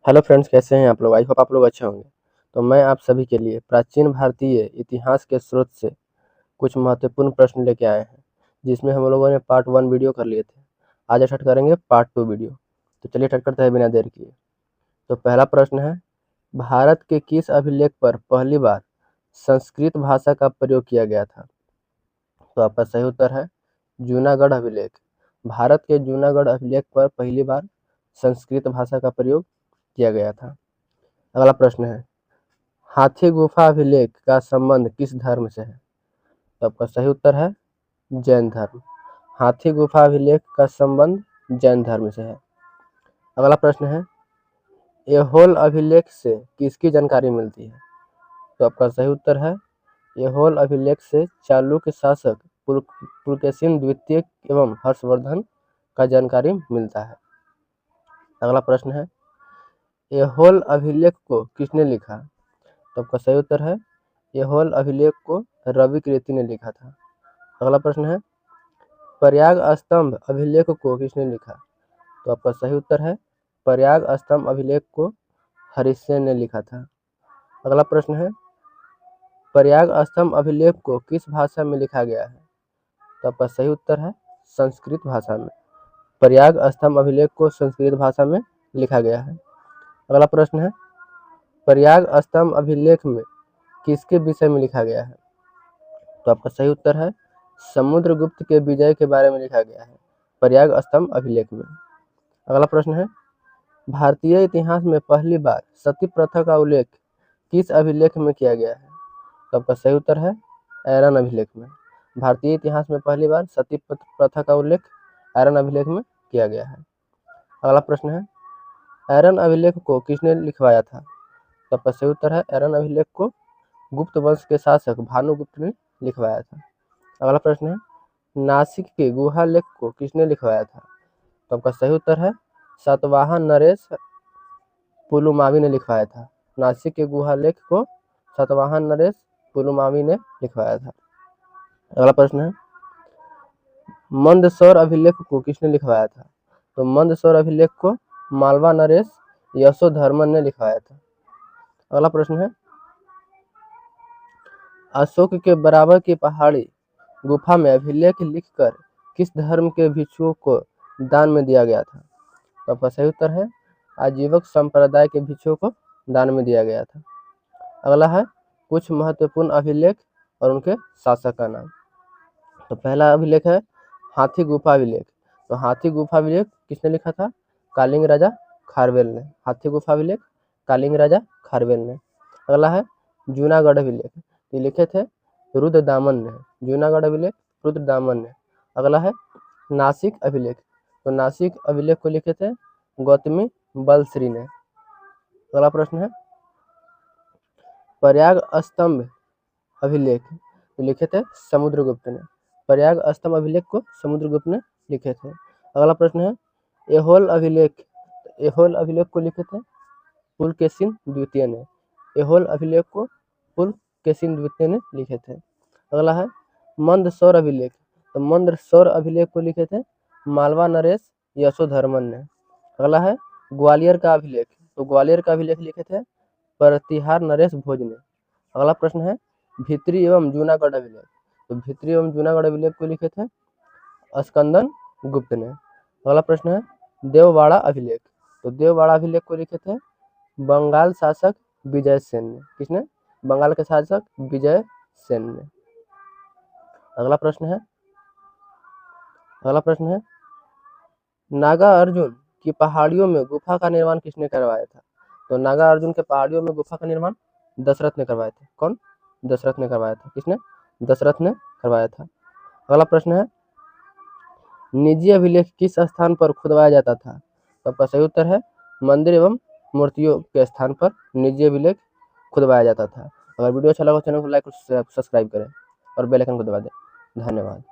Hello friends, कैसे हैं आप लोग। आई होप आप लोग अच्छे होंगे। तो मैं आप सभी के लिए प्राचीन भारतीय इतिहास के स्रोत से कुछ महत्वपूर्ण प्रश्न लेके आए हैं, जिसमें हम लोगों ने पार्ट 1 वीडियो कर लिए थे। आज स्टार्ट करेंगे पार्ट 2 वीडियो। तो चलिए स्टार्ट करते हैं बिना देर किए। तो पहला प्रश्न है, भारत के किस अभिलेख पर पहली बार संस्कृत भाषा का प्रयोग किया गया था। तो आपका सही उत्तर है जूनागढ़ अभिलेख। भारत के जूनागढ़ अभिलेख पर पहली बार संस्कृत भाषा का प्रयोग किया गया था। अगला प्रश्न है, हाथी गुफा अभिलेख का संबंध किस धर्म से है। तो आपका सही उत्तर है जैन धर्म। हाथी गुफा अभिलेख का संबंध जैन धर्म से है। अगला प्रश्न है, ऐहोल अभिलेख से किसकी जानकारी मिलती है। तो आपका सही उत्तर है ऐहोल अभिलेख से चालुक्य शासक पुलकेशिन द्वितीय एवं हर्षवर्धन का जानकारी मिलता है। अगला प्रश्न है, ऐहोल अभिलेख को किसने लिखा। तो आपका सही उत्तर है ऐहोल अभिलेख को रवि कीर्ति ने लिखा था। अगला प्रश्न है, प्रयाग स्तंभ अभिलेख को किसने लिखा। तो आपका सही उत्तर है प्रयाग स्तंभ अभिलेख को हरिसेन ने लिखा था। अगला प्रश्न है, प्रयाग स्तंभ अभिलेख को किस भाषा में लिखा गया है। तो आपका सही उत्तर है संस्कृत भाषा में। प्रयाग स्तंभ अभिलेख को संस्कृत भाषा में लिखा गया है। अगला प्रश्न है, प्रयाग स्तंभ अभिलेख में किसके विषय में लिखा गया है। तो आपका सही उत्तर है समुद्रगुप्त के विजय के बारे में लिखा गया है प्रयाग स्तंभ अभिलेख में। अगला प्रश्न है, भारतीय इतिहास में पहली बार सती प्रथा का उल्लेख किस अभिलेख में किया गया है। तो आपका सही उत्तर है ऐरन अभिलेख में। भारतीय इतिहास में पहली बार सती प्रथा का उल्लेख ऐरन अभिलेख में किया गया है। अगला प्रश्न है, ऐरन अभिलेख को किसने लिखवाया था। तो आपका सही उत्तर है ऐरन अभिलेख को गुप्त वंश के शासक भानुगुप्त ने लिखवाया था। अगला प्रश्न है, नासिक के गुहा लेख को किसने लिखवाया था। तो आपका सही उत्तर है सातवाहन नरेश पुलुमावी ने लिखवाया था। नासिक के गुहा लेख को सातवाहन नरेश पुलुमावी ने लिखवाया था। अगला प्रश्न है, मंदसौर अभिलेख को किसने लिखवाया था। तो मंदसौर अभिलेख को मालवा नरेश यशोधर्मन ने लिखवाया था। अगला प्रश्न है, अशोक के बराबर की पहाड़ी गुफा में अभिलेख लिखकर किस धर्म के भिक्षुओं को दान में दिया गया था। तो आपका सही उत्तर है आजीवक संप्रदाय के भिक्षुओं को दान में दिया गया था। अगला है, कुछ महत्वपूर्ण अभिलेख और उनके शासक का नाम। तो पहला अभिलेख है हाथी गुफा अभिलेख। तो हाथी गुफा अभिलेख किसने लिखा था, कालिंग राजा खारवेल ने। हाथी गुफा अभिलेख कालिंग राजा खारवेल ने। अगला है जूनागढ़ अभिलेख, ये लिखे थे रुद्रदामन ने। जूनागढ़ अभिलेख रुद्रदामन ने। अगला है नासिक अभिलेख, तो नासिक अभिलेख को लिखे थे गौतमी बलश्री ने। अगला प्रश्न है, प्रयाग स्तंभ अभिलेख तो लिखे थे समुद्रगुप्त ने। प्रयाग स्तंभ अभिलेख को समुद्रगुप्त ने लिखे थे। अगला प्रश्न है, ऐहोल अभिलेख, ऐहोल अभिलेख को लिखे थे पुलकेशिन द्वितीय ने। ऐहोल अभिलेख को पुलकेशिन द्वितीय ने लिखे थे। अगला है मंदसौर अभिलेख, तो मंदसौर अभिलेख को लिखे थे मालवा नरेश यशोधर्मन ने। अगला है ग्वालियर का अभिलेख, तो ग्वालियर का अभिलेख लिखे थे प्रतिहार नरेश भोज ने। अगला प्रश्न है भित्री एवं जूनागढ़ अभिलेख, तो भित्री एवं जूनागढ़ अभिलेख को लिखे थे स्कंदन गुप्त ने। अगला प्रश्न है देववाड़ा अभिलेख, तो देववाड़ा अभिलेख को लिखे थे बंगाल शासक विजय सेन ने। किसने, बंगाल के शासक विजय सेन ने। अगला प्रश्न है नागा अर्जुन की पहाड़ियों में गुफा का निर्माण किसने करवाया था। तो नागा अर्जुन के पहाड़ियों में गुफा का निर्माण दशरथ ने करवाया था। कौन, दशरथ ने करवाया था। किसने, दशरथ ने करवाया था। अगला प्रश्न है, निजी अभिलेख किस स्थान पर खुदवाया जाता था। तो आपका सही उत्तर है मंदिर एवं मूर्तियों के स्थान पर निजी अभिलेख खुदवाया जाता था। अगर वीडियो अच्छा लगा चैनल को लाइक और सब्सक्राइब करें और बेल आइकन को दबा दें। धन्यवाद।